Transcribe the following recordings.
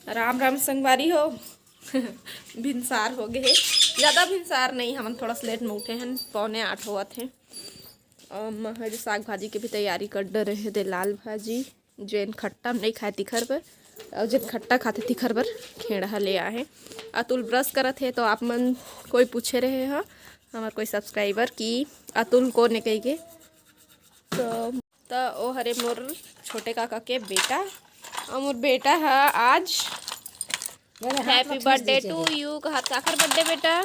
राम राम संगवारी हो। भिनसार हो गए, ज़्यादा भिनसार नहीं, हम थोड़ा सा लेट में उठे हैं, 7:45 हुआ थे। और जो साग भाजी की भी तैयारी कर डे रहे थे। लाल भाजी जैन खट्टा नहीं खाए तिखर पर, और जैन खट्टा खाते तिखर पर खेड़ा ले आए। अतुल ब्रश करत है तो आप मन कोई पूछे रहे हो हमारे कोई सब्सक्राइबर कि अतुल को ने कही के तो ओ हरे मोर छोटे काका के बेटा, और मोर बेटा है आज हैप्पी बर्थडे टू यू। कहा काकर बर्थडे बेटा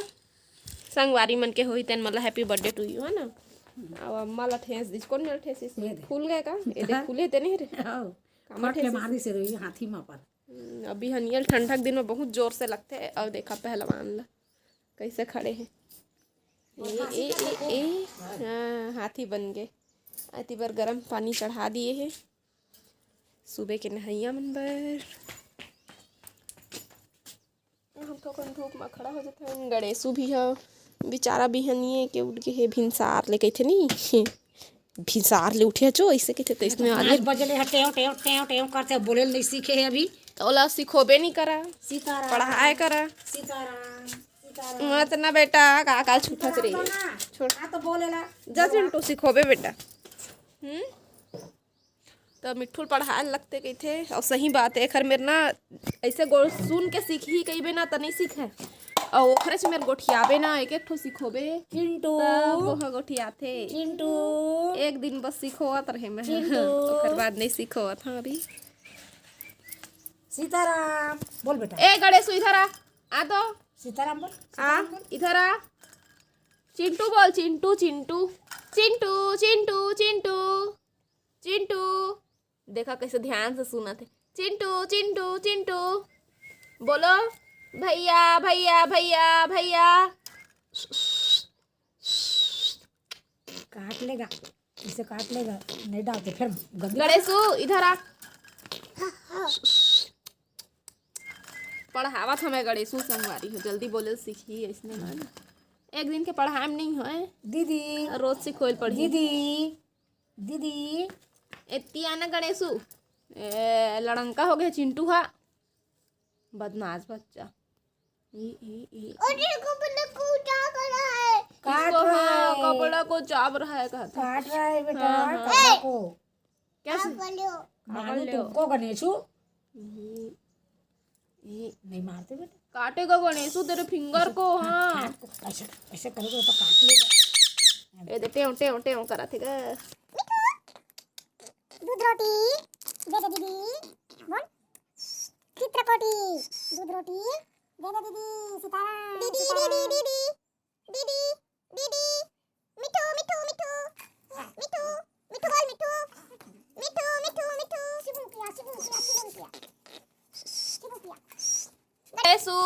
संगवारी मन के होई तेन मतलब हैप्पी बर्थडे टू यू है ना। अब अम्मा ला ठेस दिस कौन ला ठेस इसमें फूल गए का ये देख फूले ते नहीं रे कामा ठेस मारी से रही हाथी में पर। अभी हनियल ठंडक दिन में बहुत जोर से लगते हैं। और देखा पहलवान ला कैसे खड़े हैं, ए हाँ हाथी बन गए। अति बार गर्म पानी चढ़ा दिए हैं सुबह के नहैया मन बर। हम तो कौन धूप में खड़ा हो जाते हैं। गणेशु भी है बेचारा बिहनिए के उठ के है भिनसार ले कहते नहीं भिनसार ले उठे जो ऐसे कहते तो इसमें आगे बजले हटेओ टेओ टेओ टेओ करते बोले नहीं सीखे है अभी तो ओला सिखोबे नहीं करा सीताराम पढ़ाए करा सीताराम सीताराम मत ना बेटा काका छूटा रे छोड़ आ तो बोलेला जा चिंटू सिखोबे बेटा। तो मिट्ठू पढ़ाए लगते कही थे। और सही बात है खर मेरे ना ऐसे सुन के सीख ही कही बे ना तो नहीं सीखे। और ओखरे से मेरे गोठियाबे ना एक एक ठो सिखोबे चिंटू वो गोठियाथे चिंटू एक दिन बस सिखोत रहे मैं ओकर बाद नहीं सिखोत। हाँ अभी सीताराम बोल बेटा ए गणेश इधर आ तो सीताराम बोल आ इधर आ चिंटू बोल चिंटू चिंटू चिंटू चिंटू चिंटू चिंटू देखा कैसे ध्यान से सुना थे। चिंटू चिंटू चिंटू बोलो भैया भैया भैया भैया। काट लेगा इसे काट लेगा नहीं डालते फिर गणेशु इधर आ पढ़ावत हमें गणेशु संगवारी हो जल्दी बोले सीखी इसने ना एक दिन के पढ़ाए में नहीं हो दीदी रोज सिखोल पढ़ी दीदी दीदी इतनी आना गणेशु लड़ंका हो गया चिंटू हा बदमाश बच्चा काट रहा है कपड़ा को चाप रहा है कहता काट रहा है बेटा कपड़ा को कैसे मारू तुमको गणेशु नहीं मारते बेटा काटेगा गणेशु तेरे फिंगर को। हाँ ऐसे ऐसे करोगे तो काट लेगा। ये दे टेव टेव टेव करा थे गा दूध रोटी दे दे दीदी बोल चित्रकोटी दूध रोटी दे दे दीदी सीताराम दीदी दीदी दीदी दीदी दीदी मिठू मिठू मिठू मिठू मिठू बोल मिठू मिठू मिठू मिठू शिबू पिया शिबू पिया शिबू पिया शिबू पिया गणेशु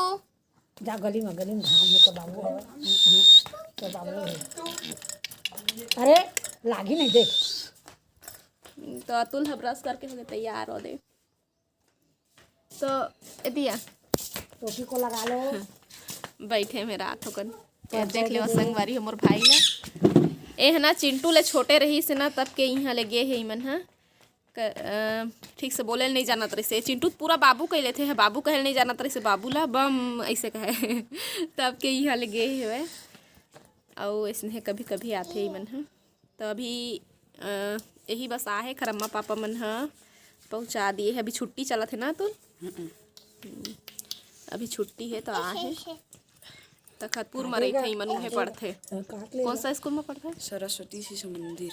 जा गली में घाम में तो बाबू है तो बाबू है अरे लागी नहीं देख तो अतुल है ब्रश करके हो गए तैयार हो दे तो दिया टोपी को लगा लो बैठे मेरा हाथों कन देख ले संगवारी हमर भाई ना ए है ना चिंटू ले छोटे रही से ना तब के यहाँ ले गए है इमन हा ठीक से बोले नहीं जाना तरी से चिंटू पूरा बाबू कहले थे बाबू कहले नहीं जाना तरी से बाबू ला बम ऐसे कहे तब के यहाँ ले गए हुए और ऐसे कभी कभी आते इमन हा। तो अभी यही बस आहे खरम्मा पापा मन हा पहुँचा दिए है। अभी छुट्टी चला थे ना तो अभी छुट्टी है तो आहे तखतपुर में रही थे मन उन्हें पढ़ते कौन सा स्कूल में पढ़ते सरस्वती शिशु मंदिर।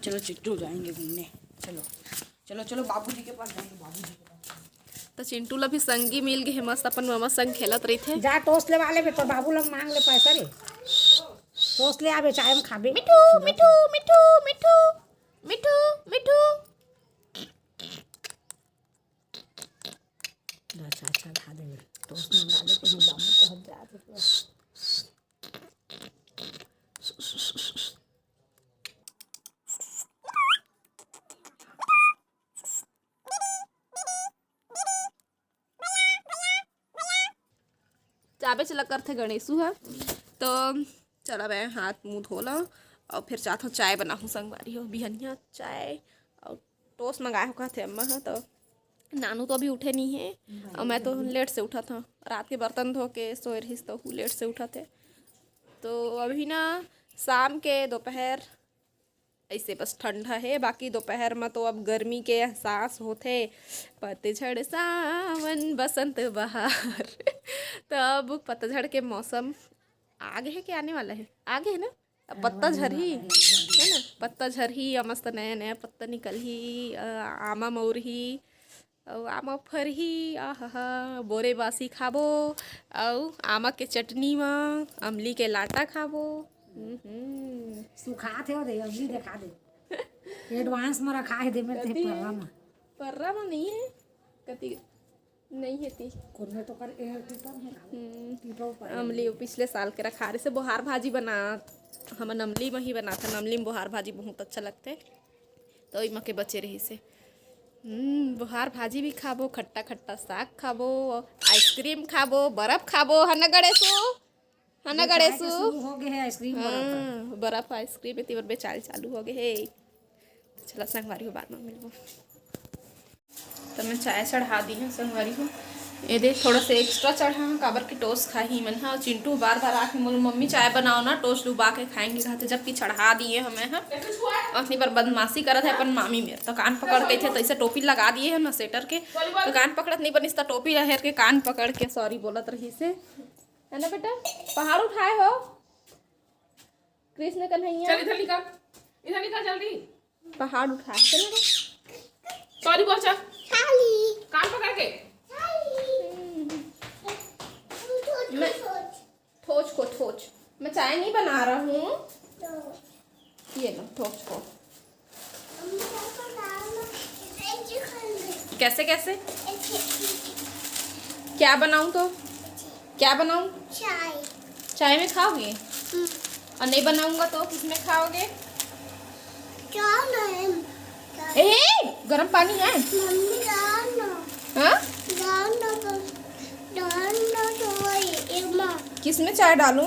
चलो चिट्टू जाएंगे घूमने चलो चलो चलो बाबूजी के पास जाएंगे बाबूजी के पास। तो चिंटू ला भी संगी मिल गए मस्त अपन मामा संग खेलत रही थे। जा टोस्ट ले वाले में तो बाबू लोग मांग ले पैसा रे टोस्ट ले आवे चाय में खाबे मिठू मिठू मिठू मिठू मिठू मिठू अच्छा अच्छा खा दे टोस्ट में डाले तो बाबू को हट जा चाबे चला कर थे गणेशु है तो चला मैं हाथ मुँह धोला और फिर चाहत हूँ चाय बनाऊँ संगवारी हो बिहनिया चाय और टोस्ट मंगाए हो कहते अम्मा हाँ। तो नानू तो अभी उठे नहीं है और मैं तो लेट से उठा था, रात के बर्तन धो के सोए रही तो लेट से उठा थे। तो अभी ना शाम के दोपहर ऐसे बस ठंडा है, बाकी दोपहर में तो अब गर्मी के एहसास होते। पतझड़ सावन बसंत बहार तो अब पतझड़ के मौसम आगे है कि आने वाला है? आगे है ना। अब पत्ता झरी है ना, पत्ता झरी मस्त नया नया पत्ता निकल ही, आमा मोर ही और आमा फर ही, आहा बोरे बासी खाबो और आमा के चटनी में अमली के लाटा खाबो। सुखा थे दे अभी दिखा दे एडवांस में रखा है दे मेरे थे परवा में। पर्रा में नहीं है कति नहीं है ती कौन में तो कर एयर टीपर है टीपर पर अमली वो पिछले साल के रखा रहे से बोहार भाजी बना, हम अमली में ही बना था। अमली में बोहार भाजी बहुत अच्छा लगते तो इमा के बचे रही से। बोहार भाजी भी खाबो, खट्टा खट्टा साग खाबो, आइसक्रीम खाबो, बर्फ खाबो, है ना गणेशु, है ना गणेशु। हो गए है आइसक्रीम बर्फ आइसक्रीम तीवर बेचाल चालू हो गए है। चला संगवारी हो बाद में मिलबो। तो मैं चाय चढ़ा दी है संगवारी हो, ये देख थोड़ा सा एक्स्ट्रा चढ़ा काबर की टोस्ट खाही मन हाँ। चिंटू बार बार आके बोल मम्मी चाय बनाओ ना, टोस्ट डुबा के खाएंगे कहते, जबकि चढ़ा दिए हमें हाँ। अपनी पर बदमाशी करत है अपन मामी मेरे तो कान पकड़ के थे तो ऐसे टोपी लगा दिए है ना सेटर के, तो कान पकड़त नहीं बनिस तो टोपी लहर के कान पकड़ के सॉरी बोलत रही से, है ना बेटा। पहाड़ उठाए हो कृष्ण कन्हैया, चल इधर निकाल जल्दी। पहाड़ उठाए चलो सॉरी बोल चल खाली कान पकड़ के। मैं ठोच को ठोच, मैं चाय नहीं बना रहा हूँ, ये लो ठोच को। कैसे कैसे क्या बनाऊँ तो क्या बनाऊँ? चाय चाय में खाओगे और नहीं बनाऊंगा तो किसमें खाओगे? ए गरम पानी है मम्मी डालना हाँ? डालना तो किसमें चाय डालूं?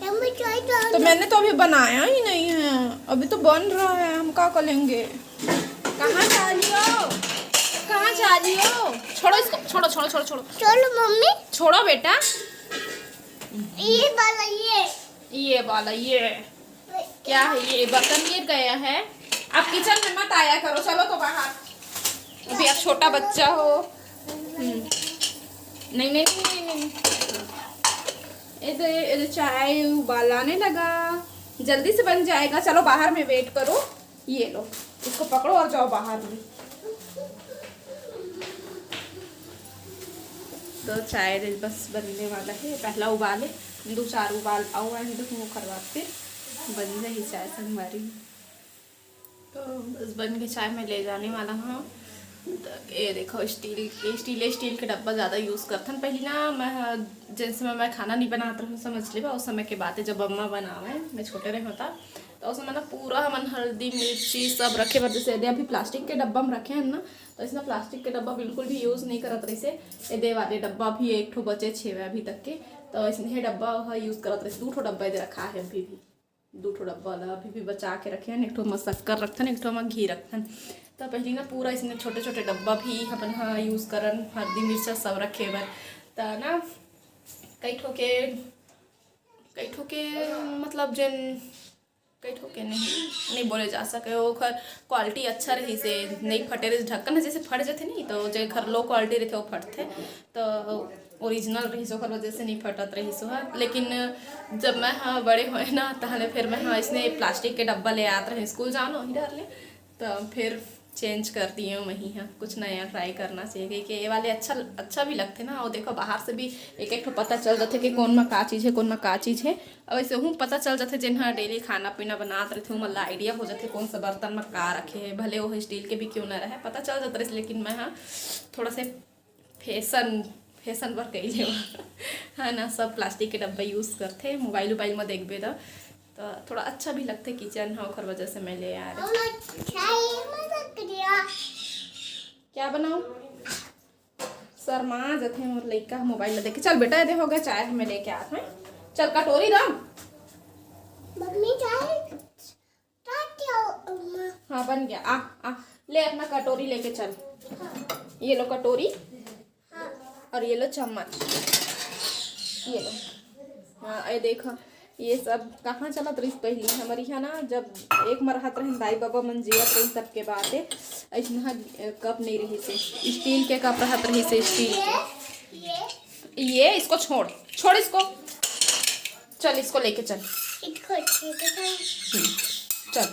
मम्मी चाय तो डालना। मैंने तो अभी बनाया ही नहीं है, अभी तो बन रहा है, हम क्या करेंगे? कहाँ जा रही हो? कहाँ जा रही हो? छोड़ो इसको, छोड़ो छोड़ो छोड़ो छोड़ो चलो मम्मी छोड़ो बेटा। ये वाला ये वाला ये क्या है? ये बर्तन गिर गया है। आप किचन में मत आया करो, चलो तो बाहर, अभी आप छोटा बच्चा हो। नहीं नहीं नहीं नहीं, इधर चाय उबालने लगा, जल्दी से बन जाएगा। चलो बाहर में वेट करो, ये लो इसको पकड़ो और जाओ बाहर में। तो चाय बस बनने वाला है, पहला उबाले 2-4 उबाल आओ तो करवा फिर बन जाए चाय संगवारी। तो बस बन के चाय में ले जाने वाला हूँ। तो ये देखो स्टील के डब्बा ज़्यादा यूज़ करते हैं। पहले ना मैं जिस समय मैं खाना नहीं बनाता हूँ समझ ली उस समय के बात है, जब अम्मा बनावे मैं छोटे रहे होता तो उस समय ना पूरा हमन हल्दी मिर्ची सब रखे बर, जैसे अभी प्लास्टिक के डब्बा में रखे हैं ना, तो इसमें प्लास्टिक के डब्बा बिल्कुल भी यूज़ नहीं करत रही से। ये वाले डब्बा भी एक ठो बचे 6 अभी तक के, तो इसमें डब्बा यूज़ करत रही। 2 ठो डब्बा इधर रखा है, अभी भी 2 ठो डब्बा अभी भी बचा के रखे हैं। एक ठो में शक्कर रखन, एक ठो में घी रखन। तो पहले ना पूरा इसमें छोटे छोटे डब्बा भी अपन हाँ यूज़ करन, हल्दी मिर्चा सब रखे बर। तो ना कई ठो के मतलब जिन कई ठो के नहीं बोले जा सके, वो खर क्वालिटी अच्छा रही से नहीं फटे रही। ढक्कन जैसे फट जाते नहीं, तो जो घर लो क्वालिटी रखे वो फटते, तो ओरिजिनल रही सो वजह से नहीं फटत रही सो है। लेकिन जब मैं हाँ बड़े हुए ना तहले फिर मैं हाँ इसने प्लास्टिक के डब्बा ले आते रहे स्कूल जानो ही डर ले, तो फिर चेंज कर दिए हूँ वहीं। हाँ कुछ नया ट्राई करना चाहिए कि ये वाले अच्छा भी लगते ना। और देखो बाहर से भी एक ठो पता चल जाते कि कौन में का चीज़ है, कौन में का चीज़ है। और वैसे हूँ पता चल जाते जिन हाँ डेली खाना पीना बनाते रहते हूँ, मतलब आइडिया हो जाते कौन सा बर्तन में का रखे है, भले वो स्टील के भी क्यों ना रहे, पता चल जाता रहे। लेकिन मैं हाँ थोड़ा से फैशन पर कही है ना, सब प्लास्टिक के डब्बे यूज़ करते। मोबाइल में देखबे तो थोड़ा अच्छा भी लगते किचन हाँ, और वजह से मैं ले आ रही। क्या बनाऊँ? शर्मा जाते हैं और लड़का मोबाइल में देखे। चल बेटा ये हो गया चाय हमें लेके आते हैं, चल कटोरी दाम मम्मी चाय हाँ बन गया। आ ले अपना कटोरी लेके चल। ये लो कटोरी और ये लो चम्मच, ये लो। हाँ ये देखो, ये सब कहाँ चलत रही पहली हमारी यहाँ ना, जब एक मरहत रहे दाई बाबा मन जियत रही तब के बात है। ऐसा कप नहीं रही से, स्टील के कप रहत रही से, स्टील के। ये इसको छोड़ इसको, चल इसको लेके चल। चल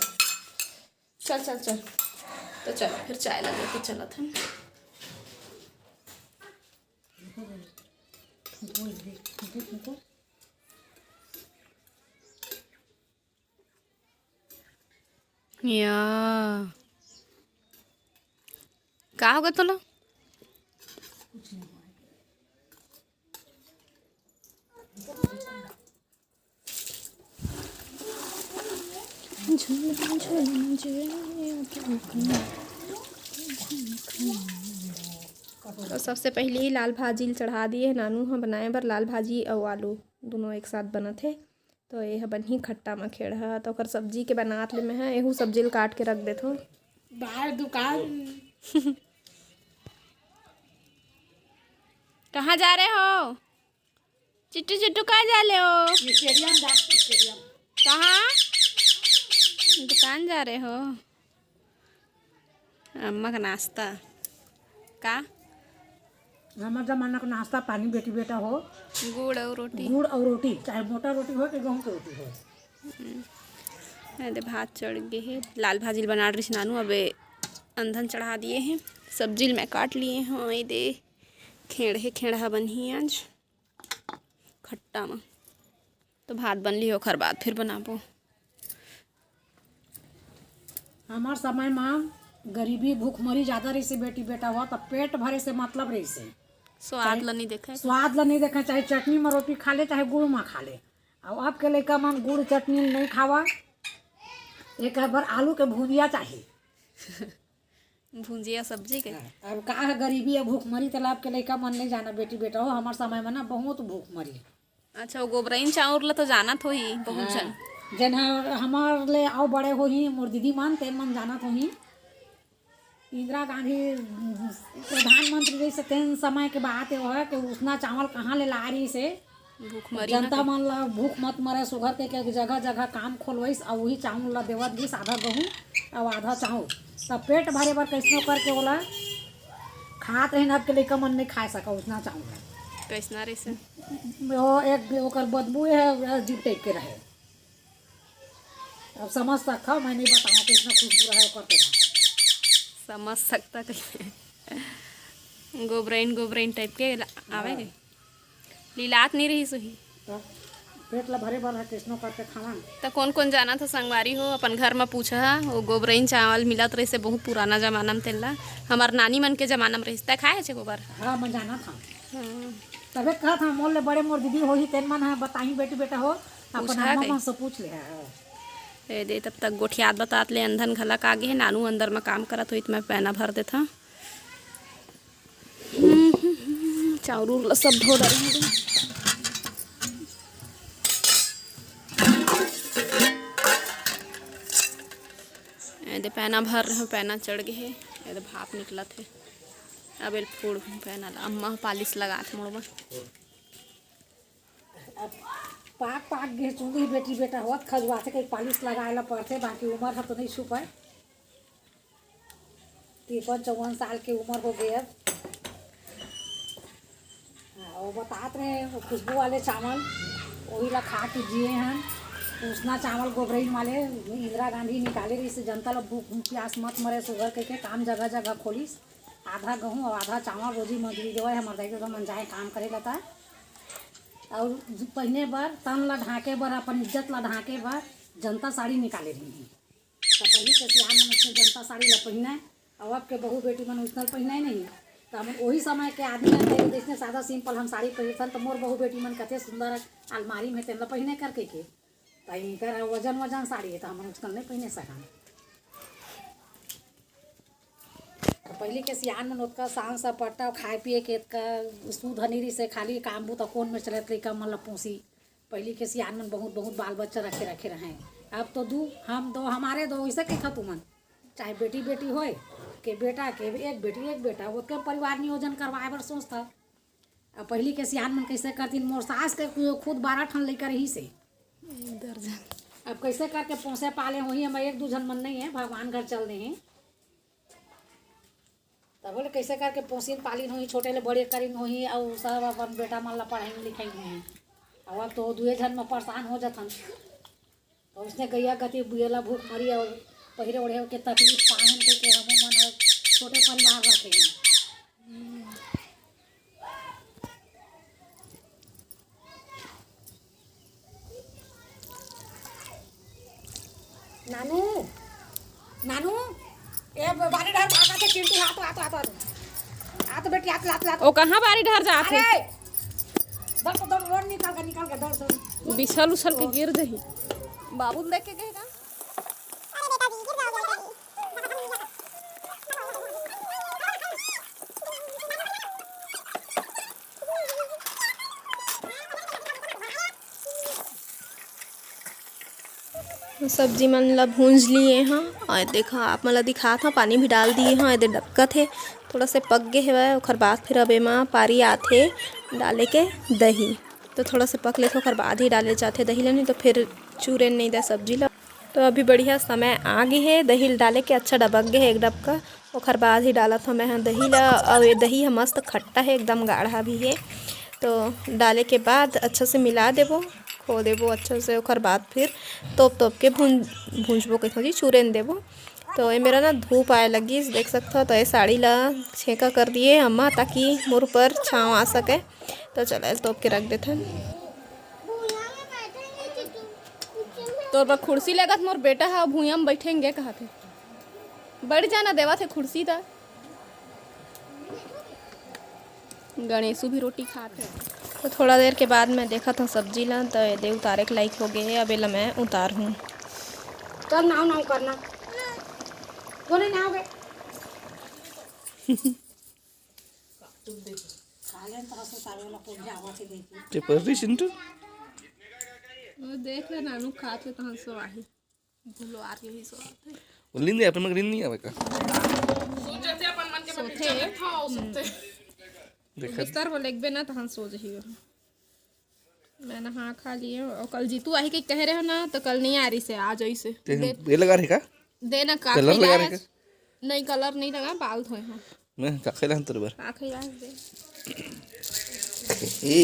चल चल चल, तो चल फिर चाय लगे के चलत है। या का होगा तोला? तो सबसे पहले ही लाल भाजी चढ़ा दिए नानू हाँ बनाए बर लाल भाजी और आलू दोनों एक साथ बना थे। तो यह बनी खट्टा मखेड़ है, तो ओकर सब्जी के बनात ले में है एहू सब्जी ल काट के रख देथो बाहर दुकान। कहाँ जा रहे हो चिट्टू? चिट्टू कहाँ जा रहे हो? स्टेडियम कहाँ? दुकान जा रहे हो? अम्मा का नाश्ता का? हमारे जमाना का नाश्ता पानी बेटी बेटा हो, गुड़ और रोटी। गुड़ और रोटी, चाहे मोटा रोटी हो कि गेहूं की रोटी हो। अरे भात चढ़ गए है, लाल भाजी बना रही थी नानू, अबे अंधन चढ़ा दिए हैं। सब्जी मैं काट लिए हाँ, ये दे खेड़ा बनी आज खट्टा में। तो भात बन ली ओखर बाद फिर बनाबो। हमार समय में गरीबी भूखमरी ज्यादा रही से बेटी बेटा हुआ, तब पेट भरे से मतलब रही से स्वाद ला नहीं देखा है। स्वाद ला नहीं देखा, चाहे चटनी में रोटी खा ले चाहे गुड़ में खा ले। और अब के लड़का मन गुड़ चटनी नहीं खावा, एक बार आलू के भुजिया चाहिए। भुजिया सब्जी के। अब का है गरीबी और भूखमरी, तालाब के लड़का मन नहीं जाना बेटी बेटा हो। हमारे समय में ना बहुत भूखमरी। अच्छा वो गोबराइन चाउर ला तो जाना तो ही बहुत जन। जन हमार ले आओ बड़े हो ही मोर दीदी मन तेन मन जाना तो ही। इंदिरा गांधी प्रधानमंत्री रही से तेन समय के बात है कि उसना चावल कहाँ ले ला रही से भूखमरी जनता मन ला भूख मत मरे, सुगर के जगह जगह काम खोलवैस और वही चावल ला देवत गईस, आधा गेहूँ और आधा चावल। तब पेट भरे बार कैसनो करके बोला खात रही। अब के लेकर मन नहीं खा सका उसना चावल। कैसना रही से वो एक ओकर बदबू है अजीब टाइप के रहे। अब समझ सकता मैं नहीं बताऊँ कितना खुशबू रहे करते रहे। समझ सकता कैसे गोबराइन टाइप के आवे गए। लीलात नहीं रही सही तो पेट ला भरे बार है किसनो करके खाना। तो कौन कौन जाना था संगवारी हो अपन घर में पूछा। वो गोबराइन चावल मिलत रही से बहुत पुराना जमाना में तेला हमार नानी मन के जमाना में रही खाए छे गोबर। हाँ मैं जाना था तबे कहा था मोल ले बड़े मोर दीदी हो ही तेन मन है बताई बेटी बेटा हो अपन अम्मा से पूछ ले। ए दे तब तक गोठियात बतात ले अंधन घलक आगे है। नानू अंदर में काम करत हो मैं पैना भर देता। चाउर सब धो डाली दे पैना भर रहे पैना चढ़ गए है। ये भाप निकला थे अब फूड पैना अम्मा पालिश लगा थे मोड़ में। पाक गे चूंदी बेटी बेटा हो खजवा से कहीं पालिश लगाए ला पड़ते। बाकी उम्र है तो नहीं छुपा, 53-54 साल की उम्र हो गई अब। वो बतात रहे खुशबू वाले चावल वही ला खा के जिए हैं। उसना चावल गोबराइन वाले इंदिरा गांधी निकाले रही से जनता लोग भूख प्यास मत मरे, सुगर के काम जगह जगह खोलिस। आधा गेहूँ और आधा चावल रोजी मजदूरी देवे हमारे दाई तो मन जाए काम करे लता। और पहने बार तन ला ढाके बार अपन इज्जत ला ढाके बार जनता साड़ी निकाले रही है। तो पहले के सियान मन उसने जनता साड़ी ला पहना और अब के बहू बेटी मन उसने पहना नहीं। तो हम वही समय के आदमी हैं जैसे सादा सिंपल हम साड़ी पहनते तो मोर बहू बेटी मन कते सुंदर अलमारी में तेन ला पहने करके के तो इनकर वजन साड़ी है तो हम उसका नहीं पहने सका। तो पहले के सियान मन उतका सांग सा पट्टा खाए पिए के सूद हनीरी से खाली काम बू तो कौन में चले लड़का मन ला पूसी। पहले के सियान मन बहुत बहुत बाल बच्चा रखे रहे। अब तो हम दो हमारे दो वैसे कह तुमन चाहे बेटी बेटी होए के बेटा के एक बेटी एक बेटा वो के परिवार नियोजन करवाए बर सोचता। अब पहली के सियान मन कैसे करतीन, मोर सास के खुद 12 ठन लेकर ही से अब कैसे करके पोसे पाले वही हम एक दू जन मन नहीं है, भगवान घर चल रहे हैं तब बोले कैसे करके पोसीन पालिन हुई, छोटे ले बड़े करीन हुई और सब अपन बेटा मन ला पढ़ाई लिखाई हैं। और अब तो 2 जन में परेशान हो जाथन। तो उसने गैया गति बुएला भूख मरी और पहिरे ओढ़े के तकलीफ पाहन के हम मन छोटे परिवार रखे हैं। नानू नानू ए बारी डर भागा के चिंटू हाथ बेटी हाथ ओ कहाँ बारी ढर जाते अरे दौड़ रोड निकाल के दौड़ बिछल उछल के गिर दही बाबू देख के गए का सब्जी मन ला भूंज लिए हाँ और देखा आप मन ला दिखा था पानी भी डाल दिए हाँ इधर डबका थे थोड़ा से पक गए है ओखर बाद फिर अब एमा पारी आथे डाले के दही तो थोड़ा से पक ले तो ओखर बाद ही डाले जाते दही ला नहीं तो फिर चूरे नहीं दे सब्जी ला। तो अभी बढ़िया समय आ गई है दही डाले के अच्छा डबक गए है एक डबका ओखर बाद ही डाला था मैं दही ला और ये दही मस्त खट्टा है एकदम गाढ़ा भी है। तो डाले के बाद अच्छा से मिला देबो खो देबो अच्छा से ओखर बाद फिर तोप के भूंजबो कैसे जी चूरन देबो। तो ये मेरा ना धूप आए लगी देख सकते हो तो ये साड़ी ला छेका कर दिए अम्मा ताकि मोर पर छाँव आ सके। तो चलो तोप के रख देते तो पर कुर्सी लगा मोर बेटा है भूया में बैठेंगे कहा थे बढ़ जाना देवा थे कुर्सी था गणेशु भी रोटी खाते। तो थोड़ा देर के बाद मैं देखा था सब्जी ला तो ये उतारे के लायक हो गए है। अब ये मैं उतार हूँ कर नाव करना तो नहीं नाव गए देख ले नानू खाते तो हम सो आही भूलो आ रही सो आते उलिंद अपन मग रिन नहीं आवे का बिस्तर को लेगबे ना तो हम सो जही मैं नहा खा लिए और कल जीतू आई के कह रहे हो ना तो कल नहीं आ रही से आ जाई से ये लगा रही का देना का कलर लगा रही का नहीं कलर नहीं लगा बाल धोए हैं मैं का खेला अंतर बार का खइला दे ए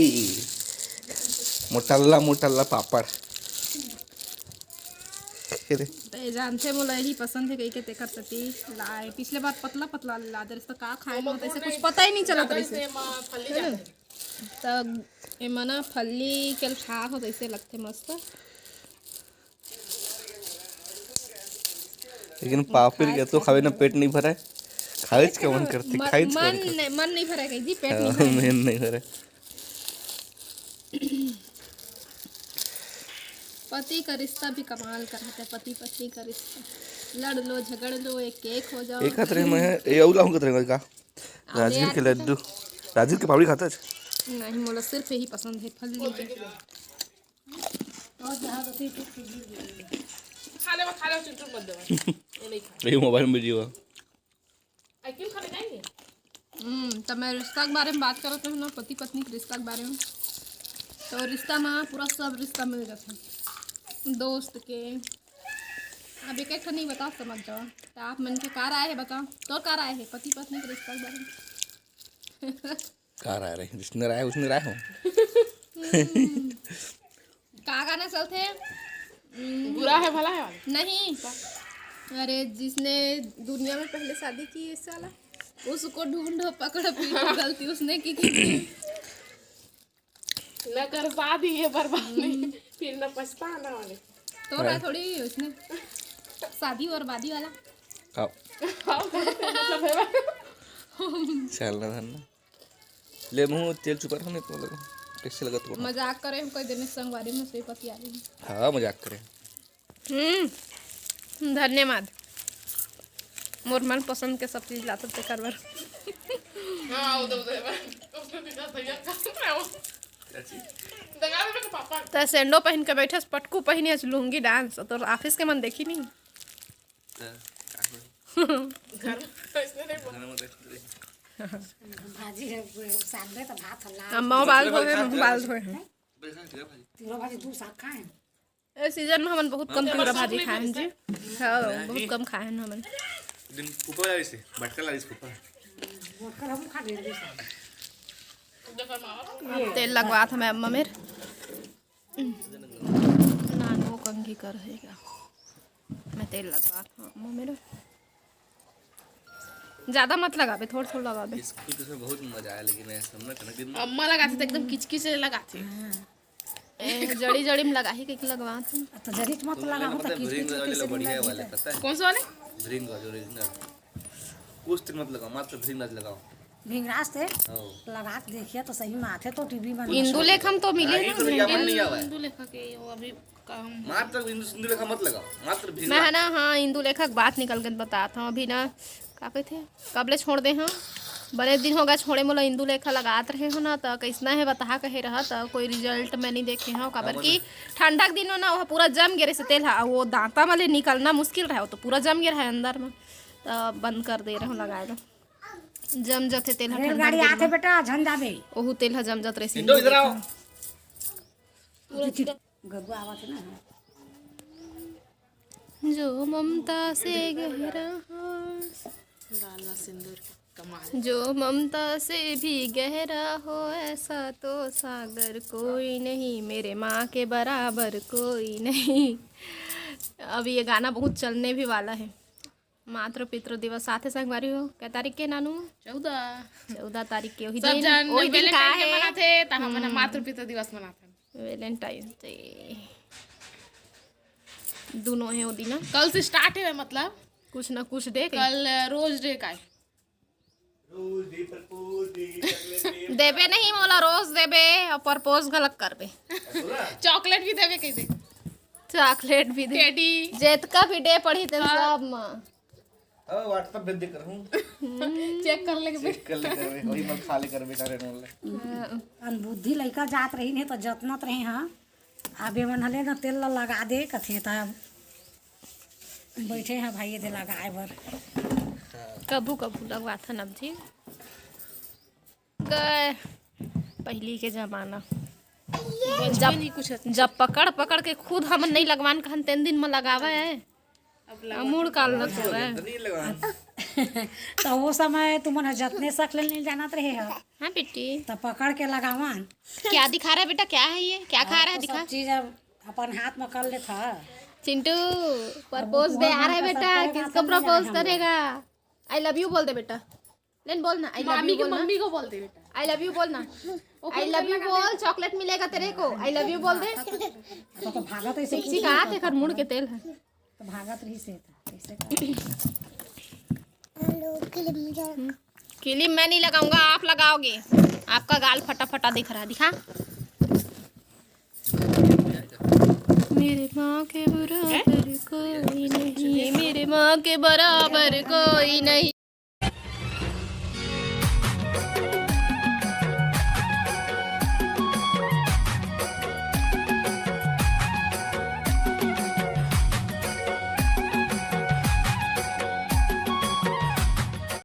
मोटल्ला पापड़ ते जानते मोला यही पसंद है कहीं के तेकर तती लाए पिछले बार पतला पतला ला दे तो का खाए में ऐसे कुछ पता ही नहीं चलत रही तो ये मना फल्ली के खा हो ऐसे लगते मस्त। लेकिन पापड़ के तो खावे ना पेट नहीं भरा खाइज का मन करते खाइज मन नहीं भरा कहीं जी पेट नहीं भरा पति का रिश्ता भी कमाल का रहता है पति पत्नी का रिश्ता लड़ लो झगड़ लो एक केक हो जाओ एक खतरे में है ये औला हूं खतरे का राजगीर के लड्डू राजगीर के पापड़ी खाता है नहीं मोला सिर्फ यही पसंद है फल्ली के खा ले चिंटू मत दे ये नहीं खा ये मोबाइल में वीडियो आइसक्रीम खाने जाएंगे। तो मैं रिश्ता के बारे में बात करते हैं ना पति पत्नी के रिश्ता के बारे में। तो रिश्ता में पूरा सब रिश्ता मिल जाता है दोस्त के अब एक नहीं बताओ समझ जाओ तो आप मन के का राय है बताओ तो का राय है पति पत्नी के रिश्ता के बारे में का राय रहे जिसने राय उसने राय हो का गाना चलते बुरा है भला है नहीं अरे जिसने दुनिया में पहले शादी की इस साला उसको ढूंढो पकड़ो पीटो गलती उसने की थी न कर बाद ही है बर्बाद नहीं फिर न पछताना वाले तो राय थोड़ी उसने शादी और वादी वाला मतलब है चल ना धन्ना ले मुंह तेल चुपर होने तो लगा कैसे लगा तो मजाक करे हम कोई दिन संगवारी में से पति आ रही हाँ मजाक करें धन्यवाद मोर मन पसंद के सब चीज लाते थे करवर हां उसने भी कहा भैया का दगा में पापा तो सेंडो पहन के बैठे पटकू पहने लूंगी डांस तो ऑफिस के मन देखी नहीं भाजी है साग दे तो भात हल्ला अम्मा बाल धोए हम बाल धोए हैं तीनों भाजी दू साग खाए ए सीजन में हमन बहुत कम तिउरा भाजी खाए हैं जी हाँ बहुत कम खाए हैं हमन दिन फूफा लाई से भटका लाई फूफा बोटकर हम खा दे दू साग तेल लगवा था मैं अम्मा मेरे नानो कंघी कर रहेगा मैं तेल लगवा था अम्मा मेरे ज्यादा मत लगाबे थोड़ा थोड़ा लगाबे इसको तो बहुत मजा आया लेकिन ऐसा ना कनक दिन अम्मा लगाते तो एकदम किचकिच से लगाते जड़ी जड़ी में लगा ही के लगवा था तो जरित मत लगा हो तो भरिंग वाले बढ़िया वाले पता है कौन सा वाले भरिंग वाले ओरिजिनल कुछ दिन मत लगाओ मात्र भरिंग वाले लगाओ भिंगरास थे ओ लगा के देखिए तो सही में आते तो टीवी बन इंदु लेखम तो मिले ये तो विज्ञापन नहीं आवा है हिंदू लेखा के वो अभी काम मात्र हिंदू लेखा मत लगाओ मात्र भरिंग मैं है ना हाँ इंदु लेखक बात निकल के बताता हूँ अभी ना का कहते कबले छोड़ दे हाँ बड़े दिन हो गए छोड़े मोला इंदु लेखा लगात रहे हो ना तो कैसना है बता कहे रहा तो कोई रिजल्ट मैं नहीं देखे हो काबर कि ठंडा के दिन में ना वह पूरा जम गिरे से तेल है वो दांता वाले निकलना मुश्किल रहा तो पूरा जम गिर है अंदर में तो बंद कर दे रहे हो लगाएगा जम जाते तेल ठंडा रेलगाड़ी आते बेटा झंडा बे ओहू तेल जम जात रहे इंदो इधर आओ गबू आवत ना जो ममता से गहरा लाला सिंदूर कमाल जो ममता से भी गहरा हो ऐसा तो सागर कोई नहीं मेरे माँ के बराबर कोई नहीं। अब ये गाना बहुत चलने भी वाला है। मातृ पितृ दिवस साथे संगवारी हो क्या तारीख के नानू 14 तारीख के वही सब जन दिन का वैलेंटाइन डे है मनाते ता हमन मातृ पितृ दिवस मनाते वैलेंटाइन डे दोनों है वो दिन कल से स्टार्ट है मतलब कुछ ना कुछ दे के कल रोज डे का है देबे नहीं मोला रोज देबे और प्रपोज गलत करबे चॉकलेट भी देवे कैसे चॉकलेट भी दे टेडी जेत का भी डे पढ़ी ते सब में ओ व्हाट्सएप भेज दे कर हूं चेक कर लेके चेक कर ले करबे वही मत खाली करबे करे मोले अनबुद्धि लइका जात रही ने तो जतनत रहे हाँ आबे मन हले ना तेल लगा दे कथे ता बैठे हैं भाई दे लगाए बर कबू कबू लगवा था नब जी गए पहली के जमाना जब पकड़ पकड़ के खुद हम नहीं लगवान कहन 3 दिन में लगावा है अमूड़ काल न तो है नहीं लगा तो वो समय तुमन जतने सक ले जानत रहे हो हाँ बेटी तो पकड़ के लगावन क्या दिखा रहा है बेटा क्या है ये क्या खा रहा है दिखा सब चीज अब अपन हाथ में कर लेता चिंटू प्रपोज डे आ रहा है बेटा किसको प्रपोज करेगा आई लव यू बोल दे बेटा लेन बोल ना आई लव मामी यू के बोल मम्मी को बोलते बेटा आई लव यू बोल ना आई लव यू बोल चॉकलेट मिलेगा तेरे को आई लव यू बोल दे तो भागत ऐसे सिखा थे कर मुड़ के तेल है तो भागत रही से ऐसे क्लिप मैं नहीं लगाऊंगा आप लगाओगे आपका गाल फटा फटा दिख रहा है दिखा मेरे माँ के बराबर कोई नहीं मेरे माँ के बराबर कोई नहीं